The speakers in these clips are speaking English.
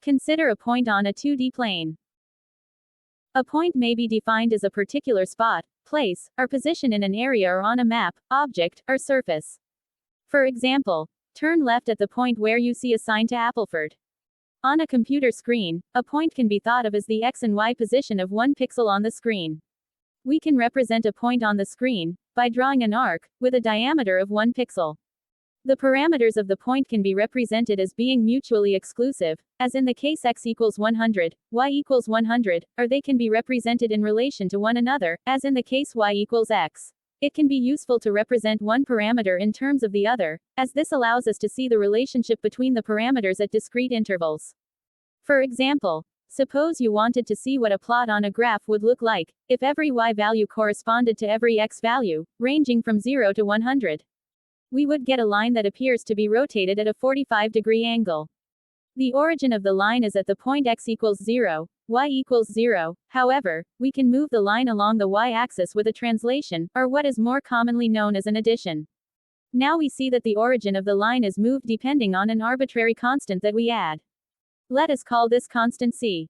Consider a point on a 2D plane. A point may be defined as a particular spot, place, or position in an area or on a map, object, or surface. For example, turn left at the point where you see a sign to Appleford. On a computer screen, a point can be thought of as the x and y position of one pixel on the screen. We can represent a point on the screen by drawing an arc with a diameter of 1 pixel. The parameters of the point can be represented as being mutually exclusive, as in the case x equals 100, y equals 100, or they can be represented in relation to one another, as in the case y equals x. It can be useful to represent one parameter in terms of the other, as this allows us to see the relationship between the parameters at discrete intervals. For example, suppose you wanted to see what a plot on a graph would look like if every y value corresponded to every x value, ranging from 0 to 100. We would get a line that appears to be rotated at a 45-degree angle. The origin of the line is at the point x equals 0, y equals 0. However, we can move the line along the y-axis with a translation, or what is more commonly known as an addition. Now we see that the origin of the line is moved depending on an arbitrary constant that we add. Let us call this constant c.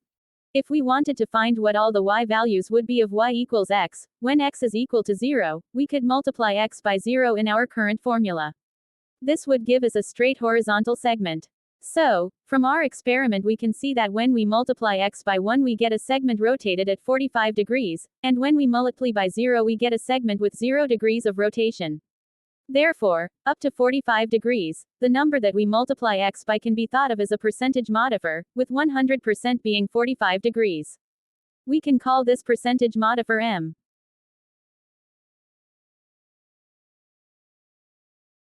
If we wanted to find what all the y values would be of y equals x, when x is equal to 0, we could multiply x by 0 in our current formula. This would give us a straight horizontal segment. So, from our experiment we can see that when we multiply x by 1 we get a segment rotated at 45 degrees, and when we multiply by 0 we get a segment with 0 degrees of rotation. Therefore, up to 45 degrees, the number that we multiply x by can be thought of as a percentage modifier, with 100% being 45 degrees. We can call this percentage modifier m.